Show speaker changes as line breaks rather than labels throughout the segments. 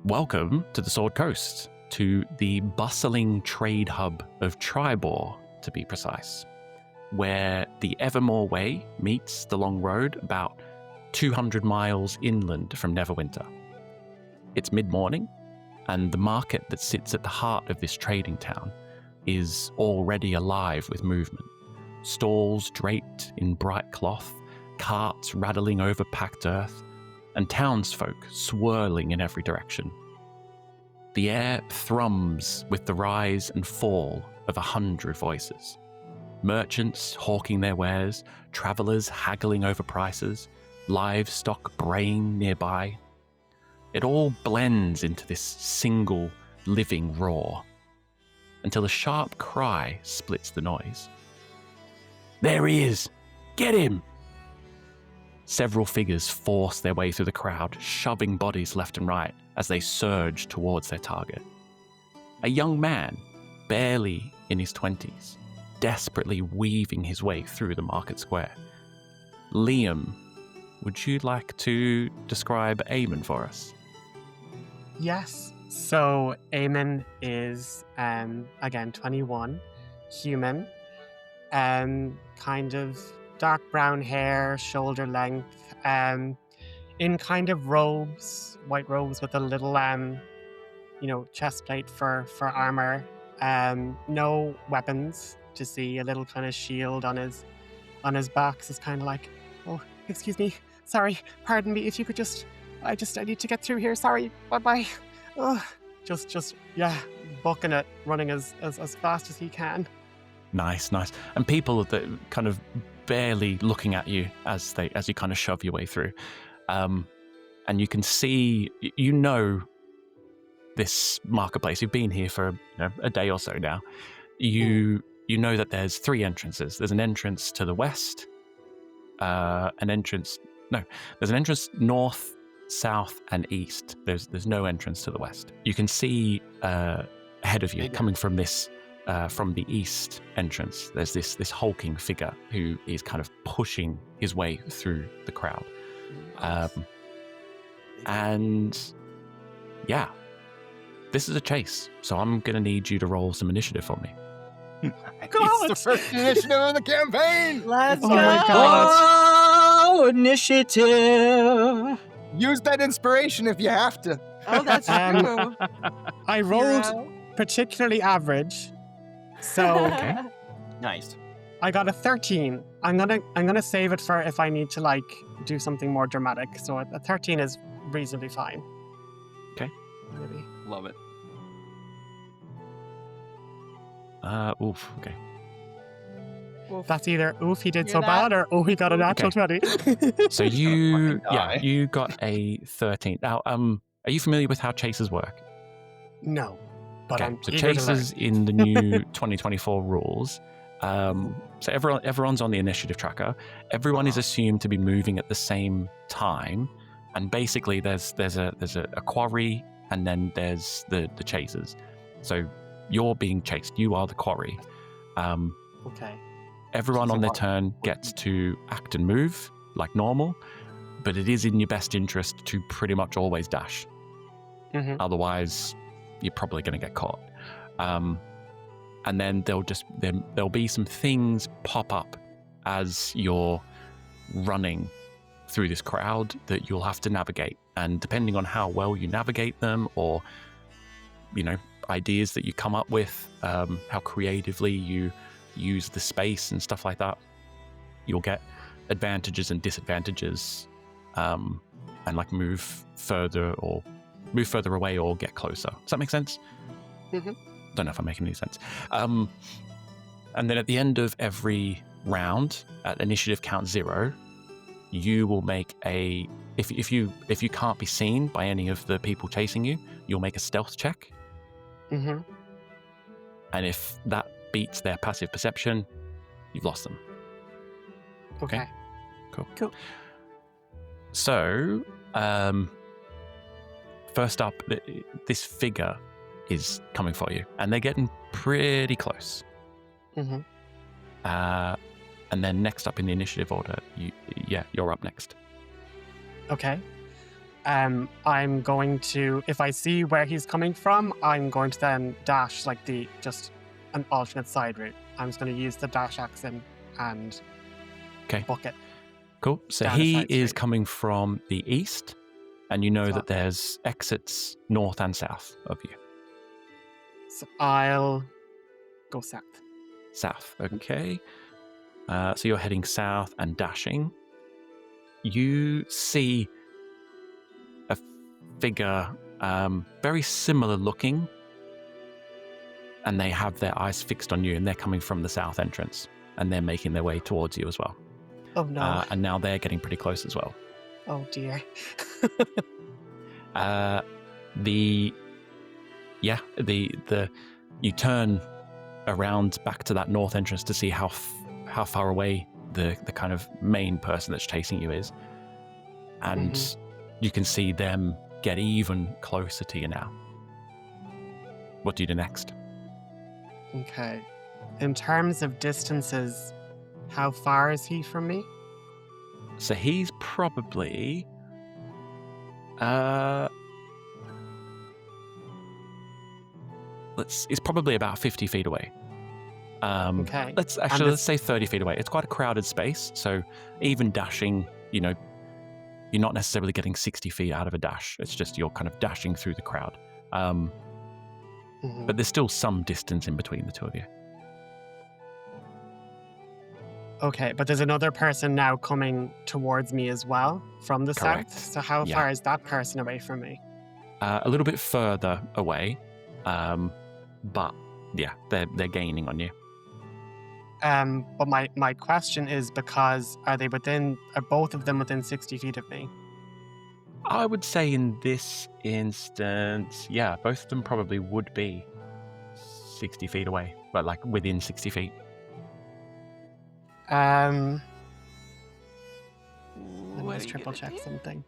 Welcome to the Sword Coast, to the bustling trade hub of Tribore, to be precise, where the Evermore Way meets the Long Road about 200 miles inland from Neverwinter. It's mid-morning, and the market that sits at the heart of this trading town is already alive with movement. Stalls draped in bright cloth, carts rattling over packed earth, and townsfolk swirling in every direction. The air thrums with the rise and fall of 100 voices. Merchants hawking their wares, travellers haggling over prices, livestock braying nearby. It all blends into this single living roar, until a sharp cry splits the noise. There he is! Get him! Several figures force their way through the crowd, shoving bodies left and right as they surge towards their target. A young man, barely in his 20s, desperately weaving his way through the market square. Liam, would you like to describe Eamon for us?
Yes. So Eamon is, again, 21, human, kind of dark brown hair, shoulder length, in kind of robes, white robes with a little, chest plate for armor. No weapons to see, a little kind of shield on his back. So it's kind of like, oh, excuse me, sorry, pardon me, if you could I need to get through here, sorry, bye-bye. Oh, just bucking it, running as fast as he can.
Nice. And people that kind of barely looking at you as you kind of shove your way through. And you can see, this marketplace. You've been here for a day or so now. You know that there's 3 entrances. There's an entrance to the west, there's an entrance north, south, and east. There's no entrance to the west. You can see ahead of you, coming from this from the east entrance, there's this hulking figure who is kind of pushing his way through the crowd. This is a chase, so I'm going to need you to roll some initiative for me.
It's the first initiative of the campaign!
Let's go!
my God.
Oh, initiative!
Use that inspiration if you have to.
Oh, that's true.
I rolled
Hero.
particularly average, so
Okay.
Nice.
I got a 13. I'm gonna save it for if I need to do something more dramatic. So a 13 is reasonably fine.
Okay.
Maybe.
Love it.
Okay.
That's either oof he did
Hear
so
that?
bad or oh he got a natural 20.
So you
die.
you got a 13. Now, are you familiar with how chases work?
No, but
Okay,
I'm
so
eager to
chases
learn.
in the new 2024 rules. So everyone's on the initiative tracker. Everyone is assumed to be moving at the same time, and basically there's a quarry, and then there's the chasers. So you're being chased. You are the quarry.
Okay.
Everyone on their turn gets to act and move like normal, but it is in your best interest to pretty much always dash.
Mm-hmm.
Otherwise, you're probably going to get caught. And then there'll be some things pop up as you're running through this crowd that you'll have to navigate. And depending on how well you navigate them, or ideas that you come up with, how creatively you use the space and stuff like that, you'll get advantages and disadvantages, and move further away or get closer. Does that make sense?
Mm-hmm.
Don't know if I'm making any sense. And then at the end of every round, at initiative count 0, you will make if you can't be seen by any of the people chasing you, you'll make a stealth check.
Mm-hmm.
And if that beats their passive perception, you've lost them.
Okay.
Cool. So, first up, this figure is coming for you, and they're getting pretty close.
Mm-hmm.
And then next up in the initiative order, you're up next.
Okay. I'm going to, if I see where he's coming from, I'm going to then dash like just an alternate side route. I'm just going to use the dash action and book it.
Cool. So
down a
he
side
is
street.
coming from the east, and you know
So-
that there's exits north and south of you.
So I'll go south.
South, okay. So you're heading south and dashing. You see a figure very similar looking, and they have their eyes fixed on you, and they're coming from the south entrance, and they're making their way towards you as well.
Oh no.
And now they're getting pretty close as well.
Oh dear.
You turn around back to that north entrance to see how far away the kind of main person that's chasing you is, and you can see them get even closer to you now. What do you do next?
Okay. In terms of distances, how far is he from me?
So he's probably he's probably about 50 feet away.
Okay.
Let's say 30 feet away. It's quite a crowded space, so even dashing, you're not necessarily getting 60 feet out of a dash. It's just you're kind of dashing through the crowd. But there's still some distance in between the two of you.
Okay, but there's another person now coming towards me as well from the
Correct.
south. So how
Yeah.
far is that person away from me?
A little bit further away, but yeah, they're gaining on you.
But my question is because are both of them within 60 feet of me?
I would say in this instance, yeah, both of them probably would be 60 feet away, but like within 60 feet.
Let me just triple check something.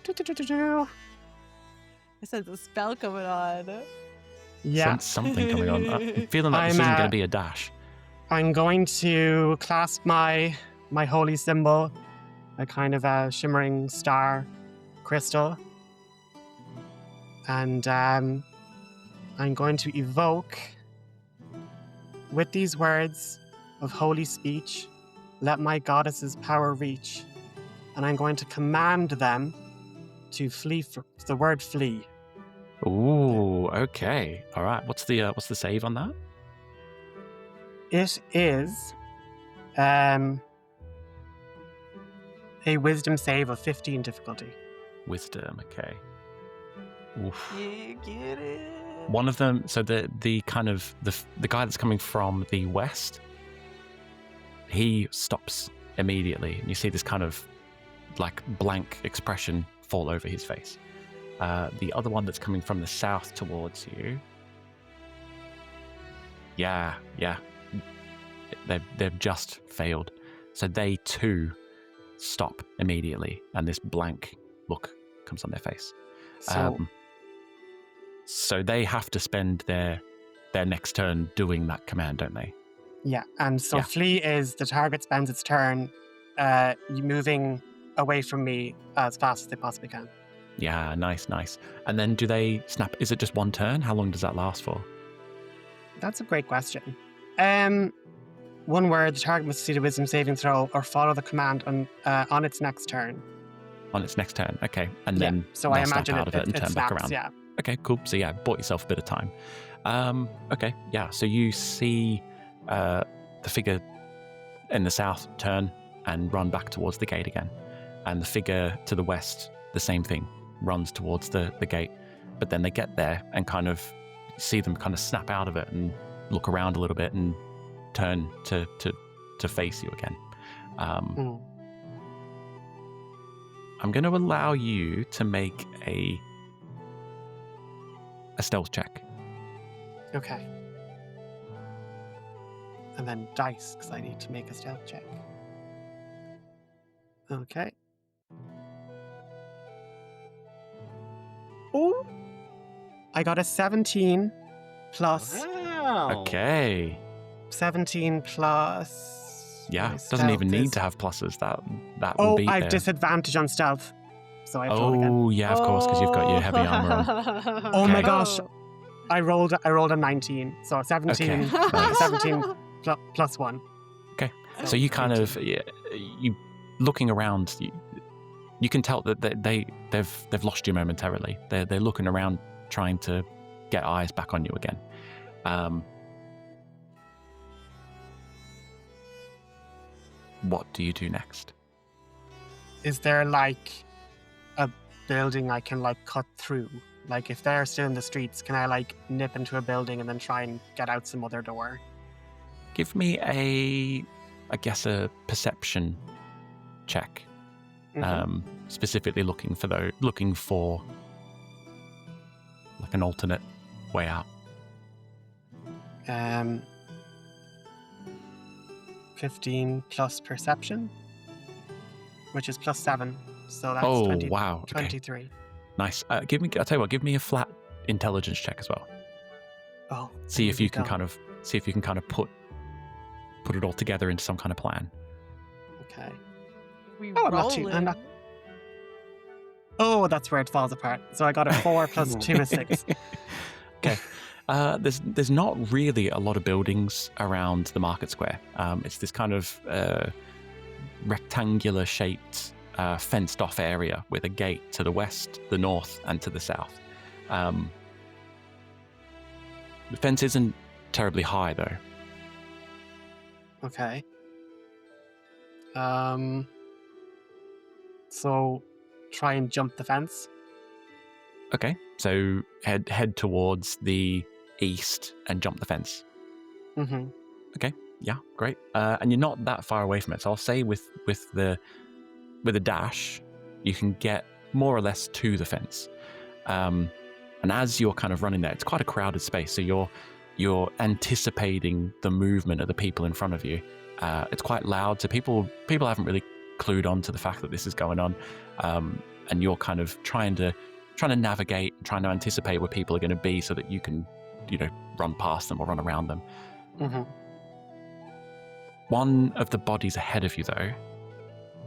I sense a spell coming on.
Yeah.
Something coming on. I'm feeling like this
I'm,
isn't going to be a dash.
I'm going to clasp my holy symbol, a kind of a shimmering star crystal, and I'm going to evoke with these words of holy speech, let my goddess's power reach, and I'm going to command them to flee. The word flee.
Ooh, okay. All right. What's the save on that?
It is a wisdom save of 15 difficulty.
Wisdom, okay. Oof.
You get it.
One of them, so the kind of the guy that's coming from the west, he stops immediately, and you see this kind of like blank expression fall over his face. The other one that's coming from the south towards you, yeah, they've just failed, so they too stop immediately, and this blank look comes on their face. So they have to spend their next turn doing that command, don't they?
Yeah, and so
Yeah.
flee is the target spends its turn moving away from me as fast as they possibly can.
Yeah, nice. And then do they snap? Is it just one turn? How long does that last for?
That's a great question. One word, the target must succeed a wisdom saving throw or follow the command on its next turn.
On its next turn, okay. And
Yeah,
then
so
they'll
I imagine
snap out of it and
it
turn
snaps,
back around.
Yeah.
Okay, cool. So yeah, bought yourself a bit of time. Okay, yeah. So you see the figure in the south turn and run back towards the gate again, and the figure to the west, the same thing, runs towards the gate. But then they get there and kind of see them kind of snap out of it and look around a little bit and turn to face you again. I'm going to allow you to make a stealth check.
Okay. And then dice, because I need to make a stealth check. Okay. Oh! I got a 17 plus...
Wow.
Okay.
17 plus
Yeah,
My
doesn't even
stealth
need
is-
to have pluses. That will
Oh,
be
I have
there.
disadvantage on stealth. So I have to roll again.
Oh, yeah, of course, because you've got your heavy armor on.
Oh my
Okay.
gosh. I rolled a 19. So 17.
Okay, nice.
17 plus 1.
Okay. So you kind of, you looking around, you can tell that they've lost you momentarily. They're looking around, trying to get eyes back on you again. What do you do next?
Is there like a building I can like cut through? Like if they're still in the streets, can I like nip into a building and then try and get out some other door?
Give me a perception check.
Mhm.
Specifically looking for like an alternate way out.
15 plus perception, which is plus 7. So that's
Oh,
20,
wow. Okay.
23.
Nice. I'll tell you what, give me a flat intelligence check as well.
Oh.
See if you can
go.
kind of put it all together into some kind of plan.
Okay.
We
Oh, I'm not- Oh, that's where it falls apart. So I got a 4 plus 2 is 6.
Okay. There's not really a lot of buildings around the market square. It's this kind of rectangular shaped fenced off area with a gate to the west, the north, and to the south. The fence isn't terribly high though.
Okay. So try and jump the fence.
Okay, so head towards the east and jump the fence.
Mm-hmm.
Yeah, great. And you're not that far away from it. So I'll say with a dash, you can get more or less to the fence. And as you're kind of running there, it's quite a crowded space. So you're anticipating the movement of the people in front of you. It's quite loud, so people haven't really clued on to the fact that this is going on. And you're kind of trying to navigate, trying to anticipate where people are going to be so that you can, run past them or run around them.
Mm-hmm.
One of the bodies ahead of you, though,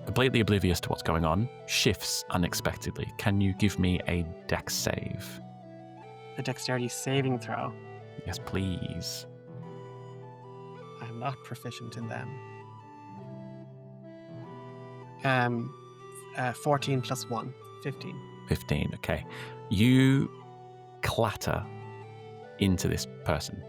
completely oblivious to what's going on, shifts unexpectedly. Can you give me a dex save?
A dexterity saving throw.
Yes, please.
I'm not proficient in them. 14 plus 1, 15.
15, okay. You clatter into this person.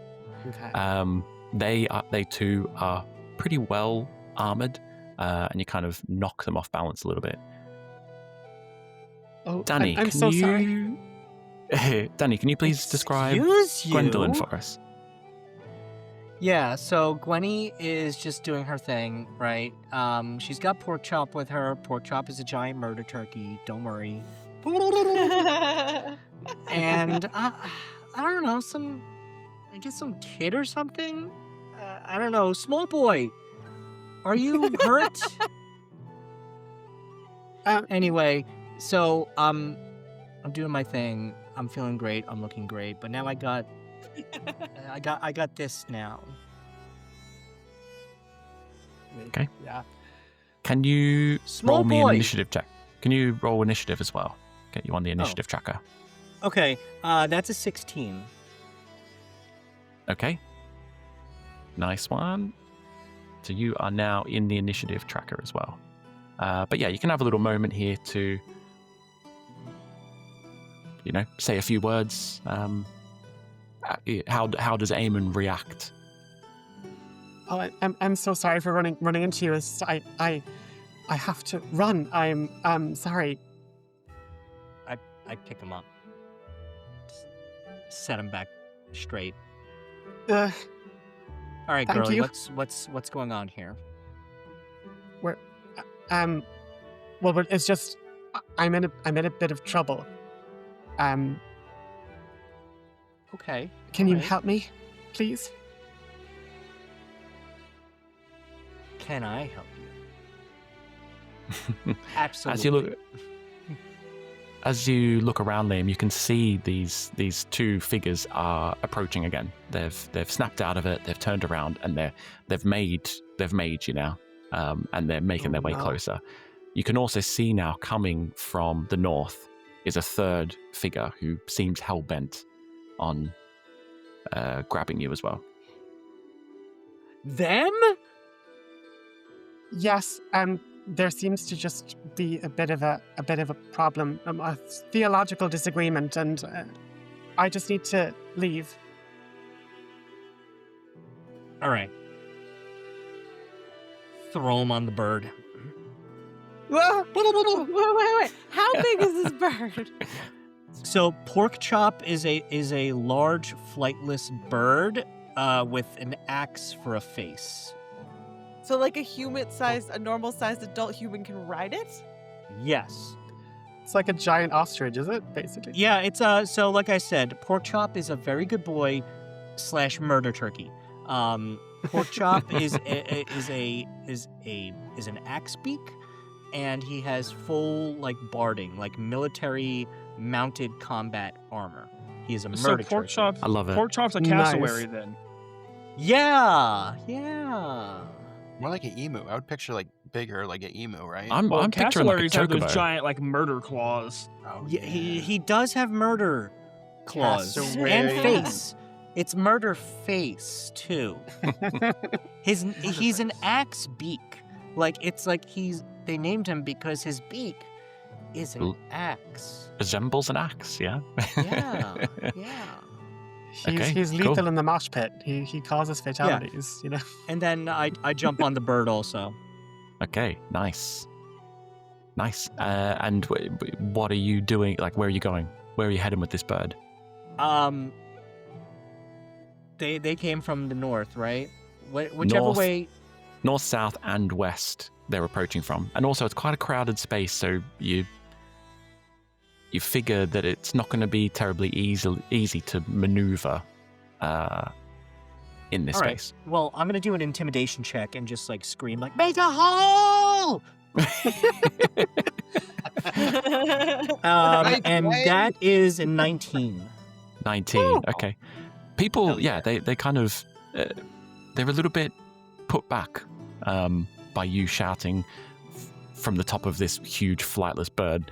Okay.
They too are pretty well armored, and you kind of knock them off balance a little bit.
Oh,
Danny,
I'm
can
so
you...
sorry.
Danny, can you please describe
Excuse you?
Gwendolyn for us?
Yeah, so Gwenny is just doing her thing, right? She's got Pork Chop with her. Pork Chop is a giant murder turkey. Don't worry. And I don't know, some kid or something. I don't know, small boy. Are you hurt? Anyway, so I'm doing my thing. I'm feeling great. I'm looking great. But now I got this now.
Okay.
Yeah.
Can you
Small
roll me an
boy.
initiative check? Can you roll initiative as well? Get you on the initiative tracker.
Okay, that's a 16.
Okay. Nice one. So you are now in the initiative tracker as well. But yeah, you can have a little moment here to, say a few words. How does Eamon react?
Oh, I'm so sorry for running into you. I have to run. I'm sorry.
I pick him up, set him back straight.
Uh,
All right,
Thank
girlie,
you.
what's going on here?
well, but it's just I'm in a bit of trouble.
Okay.
Can you
alright.
help me, please?
Can I help you? Absolutely.
As you look, as you look around, Liam, you can see these two figures are approaching again. They've snapped out of it. They've turned around and they've made you now, and they're making their way closer. You can also see now coming from the north is a third figure who seems hell bent on grabbing you as well.
Them?
Yes, there seems to just be a bit of a problem, a theological disagreement, and I just need to leave.
All right. Throw him on the bird.
Whoa, wait. How big is this bird?
So pork chop is a large flightless bird with an axe for a face.
So like a normal-sized adult human can ride it?
Yes.
It's like a giant ostrich, is it? Basically.
Yeah, it's so like I said, pork chop is a very good boy / murder turkey. Pork chop is an axe-beak, and he has full like barding, like military mounted combat armor. He is a murder
So pork
turkey.
chop.
I love it.
Pork chop's a
Nice.
cassowary then.
Yeah.
More like an emu. I would picture like bigger, like an emu, right?
I'm picturing like a
cassowaries have those
chocobo.
giant like murder claws.
Oh,
Yeah, he does have murder claws
Cassowary.
and face. It's murder face too. He's an axe-beak. Like it's like they named him because his beak is an axe.
Resembles an axe, yeah?
Yeah.
He's
Okay,
lethal
cool.
in the mosh pit. He causes fatalities, you know.
And then I jump on the bird also.
Okay, nice. And what are you doing? Like, where are you going? Where are you heading with this bird?
They came from the north, right? Whichever
North.
way.
North, south, and west they're approaching from. And also, it's quite a crowded space, so you figure that it's not going to be terribly easy to maneuver in this
All right.
space.
Well, I'm gonna do an intimidation check and just like scream like, "Make a hole!" And that is a 19.
19.
Ooh.
Okay. People, they kind of, they're a little bit put back by you shouting from the top of this huge flightless bird,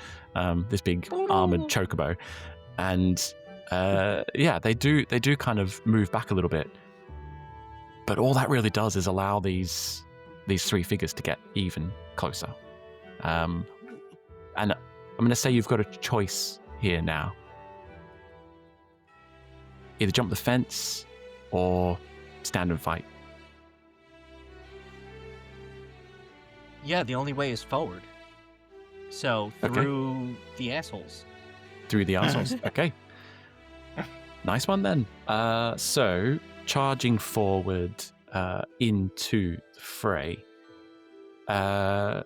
this big armored chocobo, and they do kind of move back a little bit. But all that really does is allow these three figures to get even closer. And I'm going to say you've got a choice here now. Either jump the fence or stand and fight.
Yeah, the only way is forward. So through the assholes.
Through the assholes. Okay. Nice one then. So charging forward into the fray. The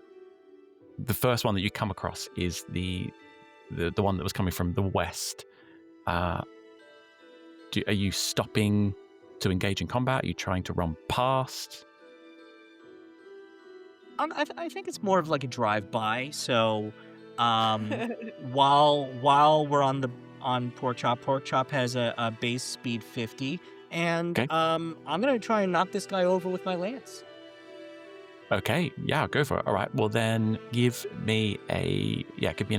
first one that you come across is the one that was coming from the west. Are you stopping to engage in combat? Are you trying to run past?
I think it's more of like a drive-by. So while we're on Pork Chop has a base speed 50, and
Okay.
I'm gonna try and knock this guy over with my lance.
Okay, yeah, go for it. All right, well then give me an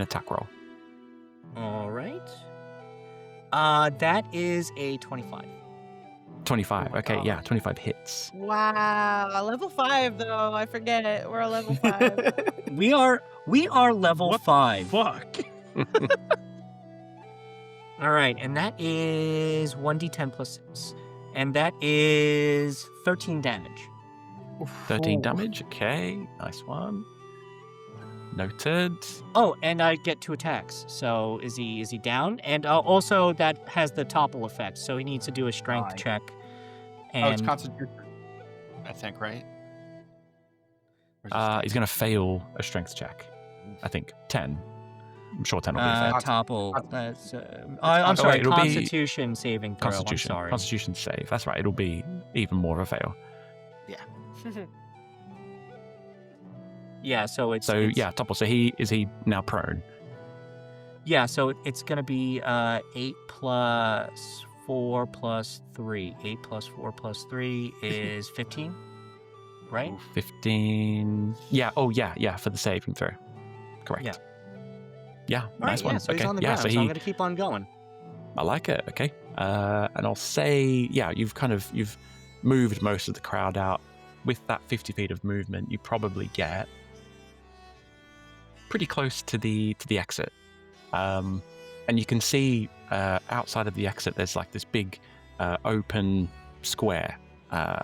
attack roll.
All right. That is a 25.
25. Okay, yeah, 25 hits.
Wow, level 5 though. I forget it. We're a level 5.
We are level
What
5.
Fuck.
All right, and that is 1d10 plus 6, and that is 13 damage.
13 damage. Okay, nice one. Noted.
Oh, and I get 2 attacks. So is he down? And also that has the topple effect, so he needs to do a strength
Nice.
check.
Oh, it's
And
Constitution, I think, right? Or is it
He's going to fail a strength check. I think 10. I'm sure 10 will be a fail.
topple.
Constitution.
I'm sorry,
it'll be-
Constitution saving throw.
Constitution.
I'm sorry.
Constitution save. That's right. It'll be even more of a fail.
Yeah, so it's
So
it's-
yeah, topple. So is he now prone?
Yeah, so it's going to be 8 plus 4 plus 3. 8 plus 4 plus 3 is 15, right?
15. Yeah. Oh, yeah. For the saving throw. Correct.
Yeah.
Yeah.
All
nice
right,
one.
yeah, so he's
Okay.
on the
yeah.
ground,
So
so I'm
he.
going to keep on going.
I like it. Okay. And I'll say, yeah, you've moved most of the crowd out. With that 50 feet of movement, you probably get pretty close to the exit. And you can see outside of the exit, there's like this big open square. And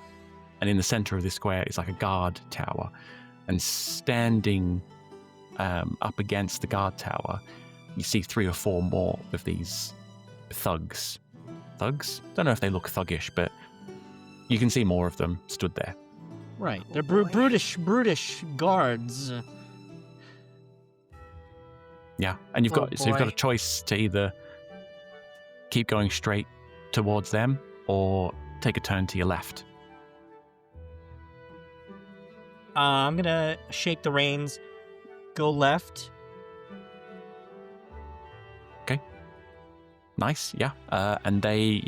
in the center of this square is like a guard tower. And standing up against the guard tower, you see 3 or 4 more of these thugs. Thugs? Don't know if they look thuggish, but you can see more of them stood there.
Right. They're brutish guards.
Yeah, and you've
Oh,
got a
boy.
choice to either keep going straight towards them or take a turn to your left.
I'm going to shake the reins, go left.
Nice, yeah. And they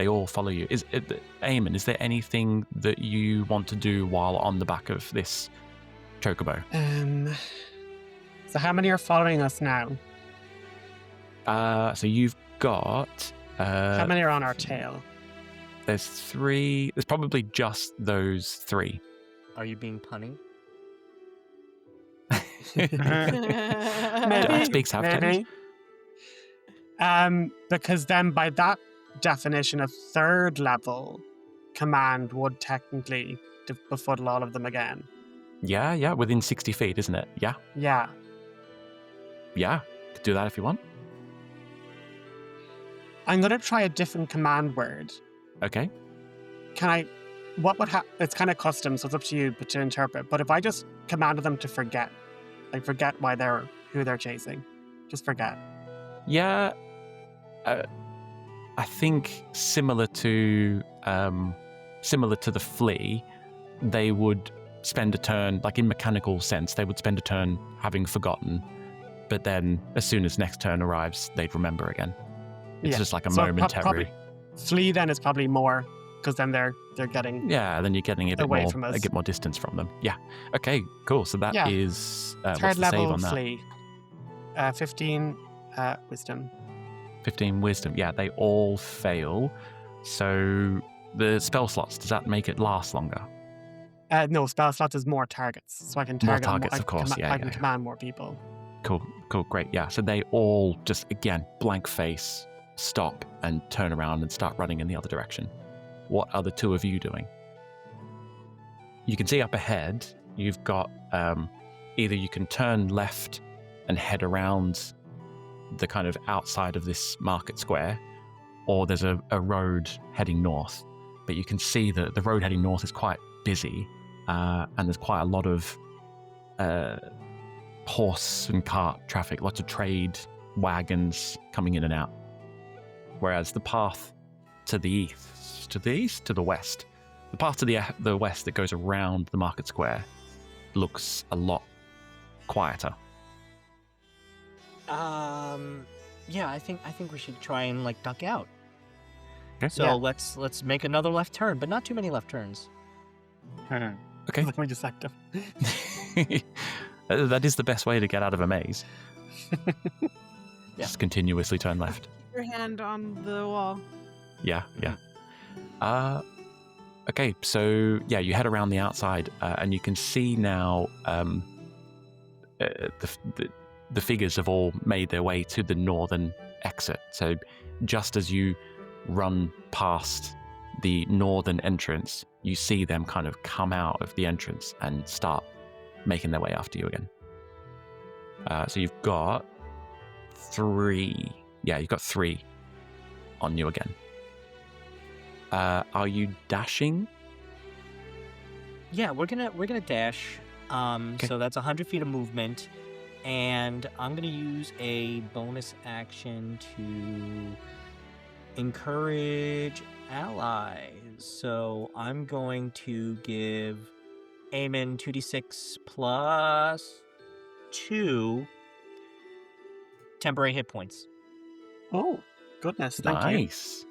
all follow you. Eamon, is there anything that you want to do while on the back of this chocobo?
So how many are following us now?
So you've got.
How many are on our tail?
There's 3. There's probably just those 3.
Are you being punny?
Axe-beaks have tails.
Maybe. Because then by that definition, a 3rd level command would technically befuddle all of them again.
Yeah, within 60 feet, isn't it? Yeah,
Yeah.
could do that if you want.
I'm going to try a different command word.
Okay.
Can I... What would happen? It's kind of custom, so it's up to you to interpret. But if I just commanded them to forget, like forget who they're chasing, just forget.
Yeah, I think similar to the flea, they would spend a turn, like in mechanical sense, they would spend a turn having forgotten, but then as soon as next turn arrives, they'd remember again. It's just like a momentary.
Probably, flee then is probably more, because then they're getting
Yeah, then you're getting a bit
away
more,
from us.
get more distance from them. Yeah. Okay. Cool. So that
Yeah.
is what's
3rd
the save
level
on that?
flee. 15 wisdom.
15 wisdom. Yeah, they all fail. So the spell slots, does that make it last longer?
No, spell slots is more targets, so I can
More
target
targets,
I
of course.
can
Yeah,
can command more people.
Cool, great. Yeah, so they all just, again, blank face, stop and turn around and start running in the other direction. What are the 2 of you doing? You can see up ahead, you've got either you can turn left and head around the kind of outside of this market square, or there's a road heading north. But you can see that the road heading north is quite busy, and there's quite a lot of horse and cart traffic, lots of trade wagons coming in and out. Whereas the path to the west, the path to the west that goes around the market square looks a lot quieter.
Yeah, I think we should try and like duck out.
Okay.
So
Yeah.
let's make another left turn, but not too many left turns.
Okay.
Let me just act up.
That is the best way to get out of a maze. Just continuously turn left.
Your hand on the wall.
Yeah. Okay, so yeah, you head around the outside, and you can see now the figures have all made their way to the northern exit. So just as you run past the northern entrance, you see them kind of come out of the entrance and start making their way after you again. So you've got 3. Yeah, you've got 3 on you again. Are you dashing?
Yeah, we're gonna dash. So that's 100 feet of movement, and I'm gonna use a bonus action to encourage allies. So I'm going to give Eamon 2d6 plus 2 temporary hit points.
Oh, goodness. Thank you.
Nice.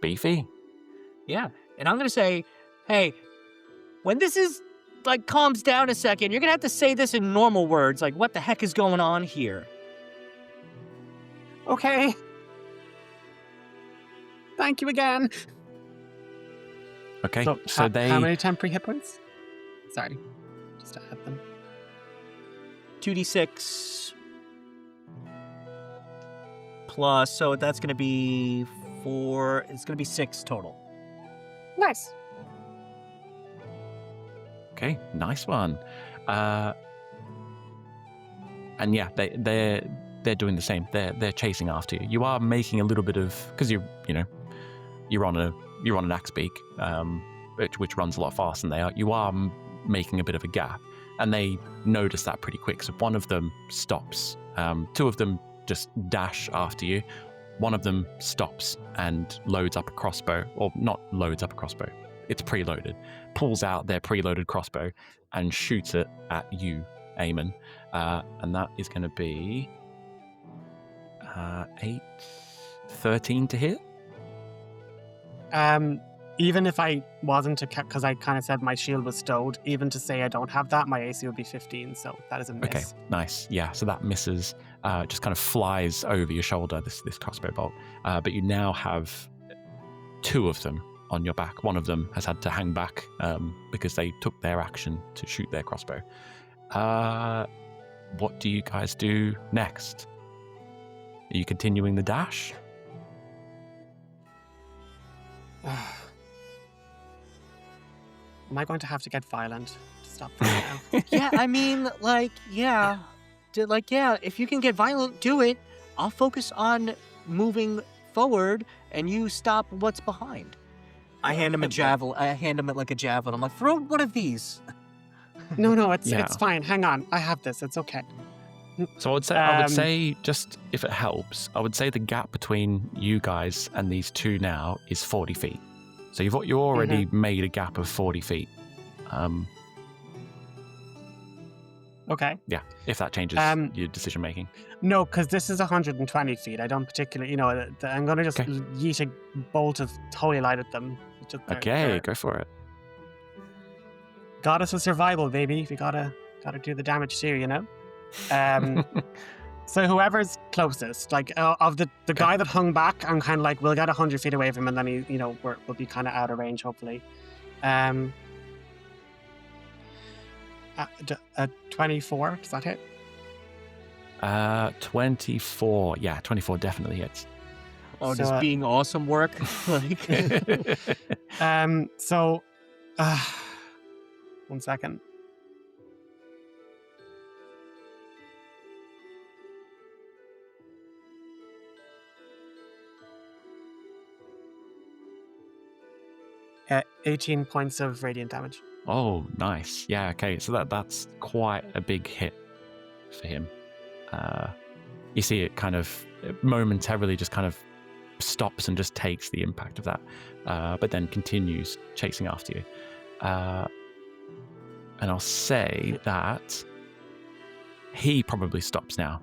Beefy.
Yeah. And I'm going to say, hey, when this is, like, calms down a second, you're going to have to say this in normal words. Like, what the heck is going on here?
Okay. Thank you again.
Okay,
So,
so they...
how many temporary hit points? Sorry. Just to add them.
2d6 plus, so that's going to be 4, it's going to be 6 total.
Nice.
Okay, nice one. And yeah, they're doing the same. They're chasing after you. You are making a little bit of, because you're on an axe-beak, which runs a lot faster than they are. You are making a bit of a gap, and they notice that pretty quick. So one of them stops. 2 of them just dash after you. One of them stops and loads up a crossbow, or not loads up a crossbow. It's preloaded. Pulls out their preloaded crossbow and shoots it at you, Eamon. And that is going to be 13 to hit.
Even if I wasn't to, because I kind of said my shield was stowed, even to say I don't have that, my AC would be 15, so that is a miss.
Okay, nice. Yeah, so that misses. Just kind of flies over your shoulder, this crossbow bolt. But you now have 2 of them on your back. One of them has had to hang back because they took their action to shoot their crossbow. What do you guys do next? Are you continuing the dash?
Am I going to have to get violent to stop this now?
Yeah, I mean, like, yeah. If you can get violent, do it. I'll focus on moving forward, and you stop what's behind. I hand him a javelin. I hand him it like a javelin. I'm like, throw one of these.
No, it's fine. Hang on. I have this. It's okay.
So I would say, just if it helps, I would say the gap between you guys and these 2 now is 40 feet. So you already made a gap of 40 feet.
Okay.
Yeah, if that changes your decision making.
No, because this is 120 feet. I don't particularly, I'm going to just yeet a bolt of holy light at them.
Go for it.
Goddess of survival, baby. We gotta do the damage too, So whoever's closest, like of the guy that hung back, I'm kind of like, we'll get 100 feet away from him, and then we'll be kind of out of range, hopefully. 24, does that hit?
24. Yeah, 24 definitely hits.
Oh, does being awesome work?
So, 1 second. At 18 points of radiant damage.
Oh, nice. Yeah, okay. So that's quite a big hit for him. You see it kind of momentarily just kind of stops and just takes the impact of that, but then continues chasing after you. And I'll say that he probably stops now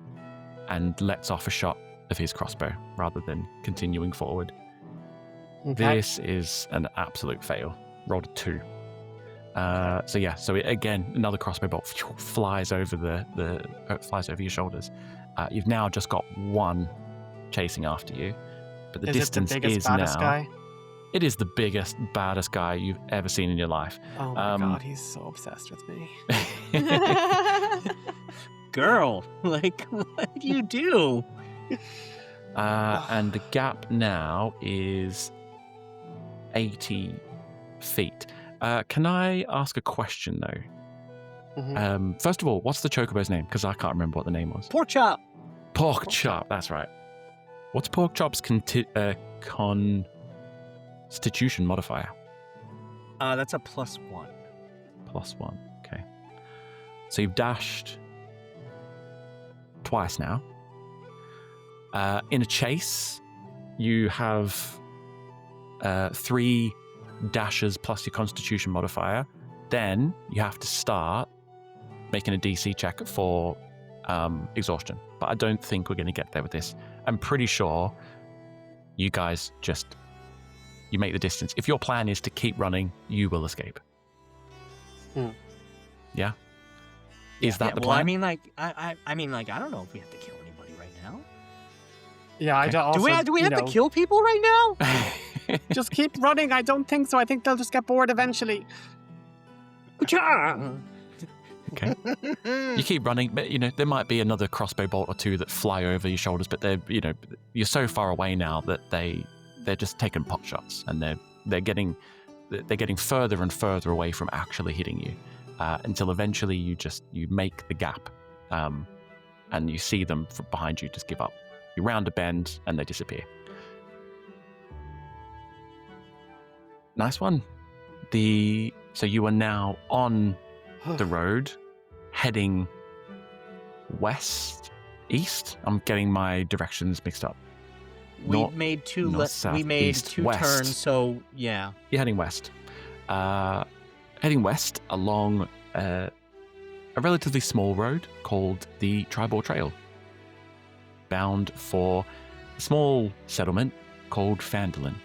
and lets off a shot of his crossbow rather than continuing forward.
Okay.
This is an absolute fail. Rolled a 2. So again, another crossbow bolt flies over flies over your shoulders. You've now just got 1 chasing after you, but the distance
it the biggest,
is
baddest
now.
Guy?
It is the biggest, baddest guy you've ever seen in your life.
Oh my god, he's so obsessed with me.
Girl, like, what do you do?
And the gap now is 80 feet. Can I ask a question, though?
Mm-hmm.
First of all, what's the chocobo's name? Because I can't remember what the name was.
Pork chop.
Pork chop, that's right. What's Pork chop's constitution modifier?
That's a +1.
+1, okay. So you've dashed twice now. In a chase, you have 3 dashes plus your constitution modifier. Then you have to start making a DC check for exhaustion, but I don't think we're going to get there with this. I'm pretty sure you guys you make the distance. If your plan is to keep running, you will escape. Yeah? Is that the
well,
plan?
I mean, like, I don't know if we have to kill anybody right now.
Yeah, I
Okay.
don't also,
Do we have
you
to
know,
kill people right now?
just keep running. I don't think so. I think they'll just get bored eventually.
Okay. You keep running, but there might be another crossbow bolt or two that fly over your shoulders, but you're so far away now that they're just taking pot shots, and they're getting further and further away from actually hitting you, until eventually you make the gap, and you see them from behind you just give up. You round a bend and they disappear. Nice one. So you are now on the road, heading east. I'm getting my directions mixed up.
We made two turns, so yeah.
You're heading west. Heading west along a relatively small road called the Tribore Trail, bound for a small settlement called Gwendolyn.